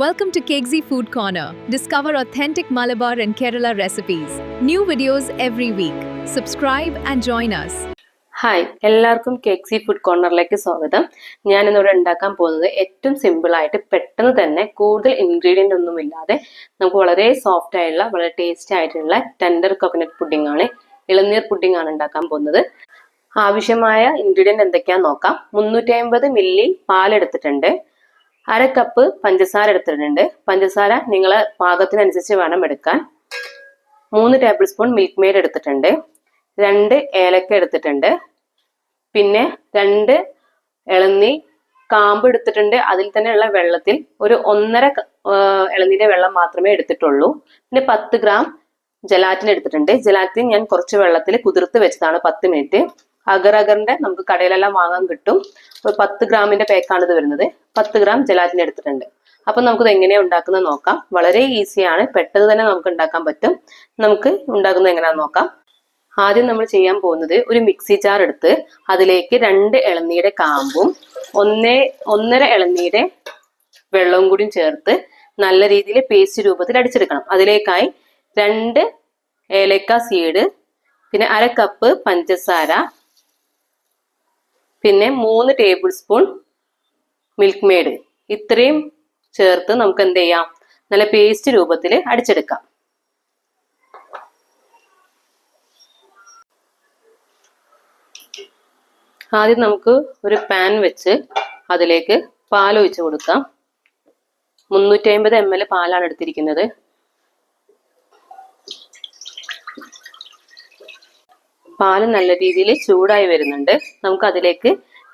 Welcome to Kegzi Food Corner. Discover authentic Malabar and Kerala recipes. New videos every week. Subscribe and join us. Hi, എല്ലാവർക്കും കേക്സി food കോർണറിലേക്ക് സ്വാഗതം. ഞാൻ ഇന്നിവിടെ ഉണ്ടാക്കാൻ പോകുന്നത് ഏറ്റവും സിമ്പിൾ ആയിട്ട് പെട്ടെന്ന് തന്നെ കൂടുതൽ ഇൻഗ്രീഡിയൻ്റ് ഒന്നുമില്ലാതെ നമുക്ക് വളരെ സോഫ്റ്റ് ആയിട്ടുള്ള വളരെ ടേസ്റ്റി ആയിട്ടുള്ള ടെൻഡർ കോക്കനട്ട് പുഡിംഗ് ആണ്, ഇളനീർ പുഡിംഗ് ആണ് ഉണ്ടാക്കാൻ പോകുന്നത്. ആവശ്യമായ ഇൻഗ്രീഡിയൻ്റ് എന്തൊക്കെയാണെന്ന് നോക്കാം. 350 മില്ലി പാലെടുത്തിട്ടുണ്ട്, 1/2 കപ്പ് പഞ്ചസാര എടുത്തിട്ടുണ്ട്. പഞ്ചസാര നിങ്ങളെ പാകത്തിനനുസരിച്ച് വേണം എടുക്കാൻ. 3 ടേബിൾ സ്പൂൺ മിൽക്ക് മെയ്ഡ് എടുത്തിട്ടുണ്ട്, 2 ഏലക്ക എടുത്തിട്ടുണ്ട്, പിന്നെ 2 ഇളനീർ കാമ്പ് എടുത്തിട്ടുണ്ട്. അതിൽ തന്നെയുള്ള വെള്ളത്തിൽ ഒരു 1.5 ഇളനീരെ വെള്ളം മാത്രമേ എടുത്തിട്ടുള്ളൂ. പിന്നെ 10 ഗ്രാം ജലാറ്റിൻ എടുത്തിട്ടുണ്ട്. ജലാറ്റിൻ ഞാൻ കുറച്ച് വെള്ളത്തിൽ കുതിർത്ത് വെച്ചതാണ് 10 മിനിറ്റ്. അഗറിന്റെ നമുക്ക് കടയിലെല്ലാം വാങ്ങാൻ കിട്ടും. 10 ഗ്രാമിന്റെ പാക്കാണ് ഇത് വരുന്നത്. 10 ഗ്രാം ജലാറ്റിൻ എടുത്തിട്ടുണ്ട്. അപ്പൊ നമുക്കിത് എങ്ങനെയാണ് ഉണ്ടാക്കുന്നത് നോക്കാം. വളരെ ഈസിയാണ്, പെട്ടെന്ന് തന്നെ നമുക്ക് ഉണ്ടാക്കാൻ പറ്റും. നമുക്ക് ഉണ്ടാക്കുന്നത് എങ്ങനെയാണെന്ന് നോക്കാം. ആദ്യം നമ്മൾ ചെയ്യാൻ പോകുന്നത് ഒരു മിക്സി ജാർ എടുത്ത് അതിലേക്ക് 2 ഇളനീരുടെ കാമ്പും 1.5 ഇളനീരുടെ വെള്ളവും കൂടി ചേർത്ത് നല്ല രീതിയിൽ പേസ്റ്റ് രൂപത്തിൽ അടിച്ചെടുക്കണം. അതിലേക്കായി 2 ഏലക്ക സീഡ്, പിന്നെ 1/2 കപ്പ് പഞ്ചസാര, പിന്നെ 3 ടേബിൾ സ്പൂൺ മിൽക്ക് മെയ്ഡ്, ഇത്രയും ചേർത്ത് നമുക്ക് എന്ത് ചെയ്യാം, നല്ല പേസ്റ്റ് രൂപത്തിൽ അടിച്ചെടുക്കാം. ആദ്യം നമുക്ക് ഒരു പാൻ വെച്ച് അതിലേക്ക് പാൽ ഒഴിച്ച് കൊടുക്കാം. 350 ml പാലാണ് എടുത്തിരിക്കുന്നത്. പാല് നല്ല രീതിയിൽ ചൂടായി വരുന്നുണ്ട്. നമുക്ക് അതിലേക്ക്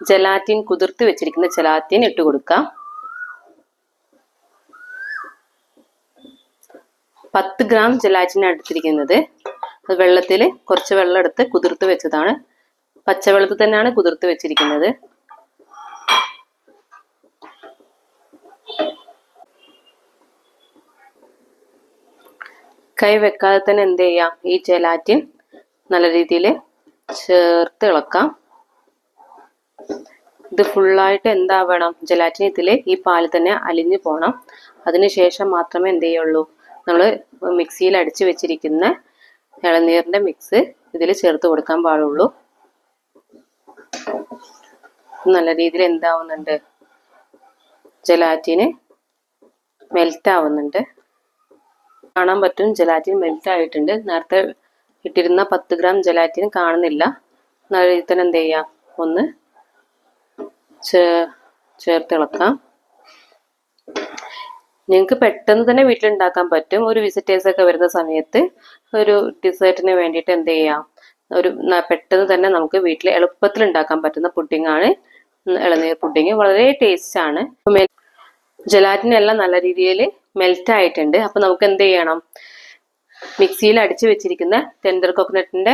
ജലാറ്റിൻ, കുതിർത്ത് വെച്ചിരിക്കുന്ന ജലാറ്റിൻ ഇട്ട് കൊടുക്കാം. 10 ഗ്രാം ജലാറ്റിൻ എടുത്തിരിക്കുന്നത്. അത് വെള്ളത്തിൽ കുറച്ച് വെള്ളം എടുത്ത് കുതിർത്ത് വെച്ചതാണ്. പച്ചവെള്ളത്തിൽ തന്നെയാണ് കുതിർത്ത് വെച്ചിരിക്കുന്നത്. കൈ വെക്കാതെ തന്നെ എന്ത് ചെയ്യാം, ഈ ജലാറ്റിൻ നല്ല രീതിയിൽ ചേർത്ത് ഇളക്കാം. ഇത് ഫുള്ളായിട്ട് എന്താവണം, ജലാറ്റിൻ ഇതിൽ ഈ പാല് തന്നെ അലിഞ്ഞു പോകണം. അതിനുശേഷം മാത്രമേ എന്ത് ചെയ്യുള്ളൂ, നമ്മൾ മിക്സിയിൽ അടിച്ചു വെച്ചിരിക്കുന്ന ഇളനീരിന്റെ മിക്സ് ഇതിൽ ചേർത്ത് കൊടുക്കാൻ പാടുള്ളൂ. നല്ല രീതിയിൽ എന്താവുന്നുണ്ട്, ജലാറ്റിന് മെൽറ്റ് ആവുന്നുണ്ട്. കാണാൻ പറ്റും ജലാറ്റിൻ മെൽറ്റ് ആയിട്ടുണ്ട്. നേരത്തെ ഇട്ടിരുന്ന 10 ഗ്രാം ജലാറ്റിൻ കാണുന്നില്ല. നല്ല രീതിയിൽ തന്നെ എന്ത് ചെയ്യാം, ഒന്ന് ചേർത്ത് ഇളക്കാം. നിങ്ങൾക്ക് പെട്ടെന്ന് തന്നെ വീട്ടിലുണ്ടാക്കാൻ പറ്റും. ഒരു വിസിറ്റേഴ്സ് ഒക്കെ വരുന്ന സമയത്ത് ഒരു ഡിസേർട്ടിന് വേണ്ടിയിട്ട് എന്ത് ചെയ്യാം, ഒരു പെട്ടെന്ന് തന്നെ നമുക്ക് വീട്ടിൽ എളുപ്പത്തിൽ ഉണ്ടാക്കാൻ പറ്റുന്ന പുഡിംഗ് ആണ് ഇളനീർ പുഡിംഗ്. വളരെ ടേസ്റ്റ് ആണ്. ജലാറ്റിൻ എല്ലാം നല്ല രീതിയിൽ മെൽറ്റ് ആയിട്ടുണ്ട്. അപ്പൊ നമുക്ക് എന്ത് ചെയ്യണം, മിക്സിയിൽ അടിച്ചു വെച്ചിരിക്കുന്ന ടെൻഡർ കോക്കനട്ടിന്റെ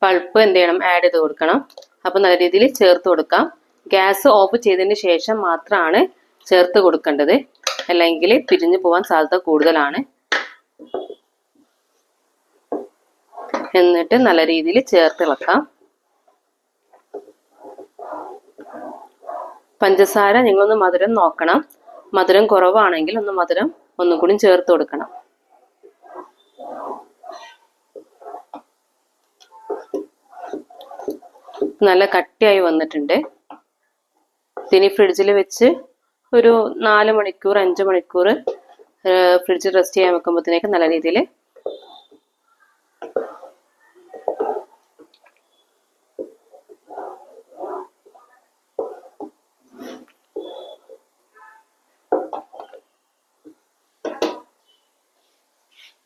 പൾപ്പ് എന്ത് ചെയ്യണം, ആഡ് ചെയ്ത് കൊടുക്കണം. അപ്പൊ നല്ല രീതിയിൽ ചേർത്ത് കൊടുക്കാം. ഗ്യാസ് ഓഫ് ചെയ്തതിന് ശേഷം മാത്രമാണ് ചേർത്ത് കൊടുക്കേണ്ടത്, അല്ലെങ്കിൽ പിരിഞ്ഞു പോകാൻ സാധ്യത കൂടുതലാണ്. എന്നിട്ട് നല്ല രീതിയിൽ ചേർത്ത് ഇളക്കാം. പഞ്ചസാര നിങ്ങളൊന്ന് മധുരം നോക്കണം. മധുരം കുറവാണെങ്കിൽ മധുരം ഒന്നും കൂടി ചേർത്ത് കൊടുക്കണം. നല്ല കട്ടിയായി വന്നിട്ടുണ്ട്. ഇനി ഫ്രിഡ്ജിൽ വെച്ച് ഒരു 4 മണിക്കൂർ 5 മണിക്കൂർ ഫ്രിഡ്ജിൽ റെസ്റ്റ് ചെയ്യാൻ വെക്കുമ്പോഴത്തേക്ക് നല്ല രീതിയിൽ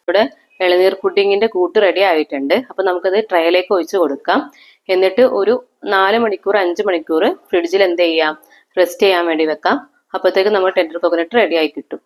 ഇവിടെ ഇളനീർ പുഡിങ്ങിന്റെ കൂട്ട് റെഡി ആയിട്ടുണ്ട്. അപ്പൊ നമുക്കത് ട്രേയിലേക്ക് ഒഴിച്ച് കൊടുക്കാം. എന്നിട്ട് ഒരു 4 മണിക്കൂർ 5 മണിക്കൂർ ഫ്രിഡ്ജിൽ എന്ത് ചെയ്യാം, റെസ്റ്റ് ചെയ്യാൻ വേണ്ടി വെക്കാം. അപ്പോഴത്തേക്ക് നമ്മൾ ടെൻഡർ കോക്കനട്ട് റെഡി ആയി കിട്ടും.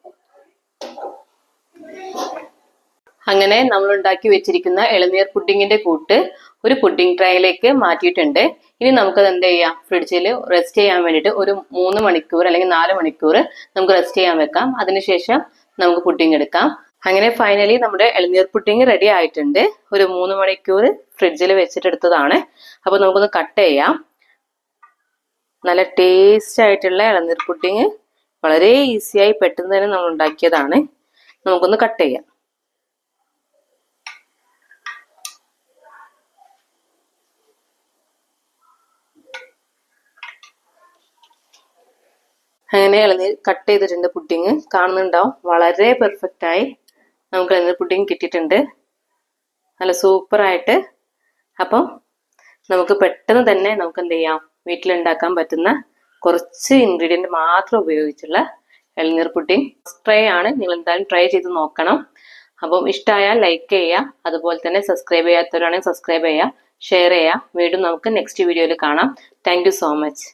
അങ്ങനെ നമ്മൾ ഉണ്ടാക്കി വെച്ചിരിക്കുന്ന ഇളനീർ പുഡിങ്ങിന്റെ കൂട്ട് ഒരു പുഡിംഗ് ട്രേയിലേക്ക് മാറ്റിയിട്ടുണ്ട്. ഇനി നമുക്കത് എന്ത് ചെയ്യാം, ഫ്രിഡ്ജിൽ റെസ്റ്റ് ചെയ്യാൻ വേണ്ടിയിട്ട് ഒരു 3 മണിക്കൂർ അല്ലെങ്കിൽ 4 മണിക്കൂർ നമുക്ക് റെസ്റ്റ് ചെയ്യാൻ വെക്കാം. അതിനുശേഷം നമുക്ക് പുഡിംഗ് എടുക്കാം. അങ്ങനെ ഫൈനലി നമ്മുടെ ഇളനീർ പുഡിംഗ് റെഡി ആയിട്ടുണ്ട്. ഒരു 3 മണിക്കൂർ ഫ്രിഡ്ജിൽ വെച്ചിട്ടെടുത്തതാണ്. അപ്പൊ നമുക്കൊന്ന് കട്ട് ചെയ്യാം. നല്ല ടേസ്റ്റ് ആയിട്ടുള്ള ഇളനീർ പുഡിംഗ് വളരെ ഈസിയായി പെട്ടെന്ന് തന്നെ നമ്മൾ ഉണ്ടാക്കിയതാണ്. നമുക്കൊന്ന് കട്ട് ചെയ്യാം. അങ്ങനെ ഇളനീർ കട്ട് ചെയ്തിട്ടുണ്ട്. പുഡിങ് കാണുന്നുണ്ടാവും. വളരെ പെർഫെക്റ്റ് ആയി നമുക്ക് ഇളനീർ പുഡിങ് കിട്ടിയിട്ടുണ്ട്. നല്ല സൂപ്പറായിട്ട്. അപ്പം നമുക്ക് പെട്ടെന്ന് തന്നെ നമുക്ക് എന്ത് ചെയ്യാം, വീട്ടിലുണ്ടാക്കാൻ പറ്റുന്ന കുറച്ച് ഇൻഗ്രീഡിയൻറ്റ് മാത്രം ഉപയോഗിച്ചുള്ള ഇളനീർ പുഡിങ് ട്രൈ ആണ്. നിങ്ങൾ എന്തായാലും ട്രൈ ചെയ്ത് നോക്കണം. അപ്പം ഇഷ്ടമായാൽ ലൈക്ക് ചെയ്യുക. അതുപോലെ തന്നെ സബ്സ്ക്രൈബ് ചെയ്യാത്തവരാണെങ്കിൽ സബ്സ്ക്രൈബ് ചെയ്യുക, ഷെയർ ചെയ്യുക. വീണ്ടും നമുക്ക് നെക്സ്റ്റ് വീഡിയോയിൽ കാണാം. Thank you so much.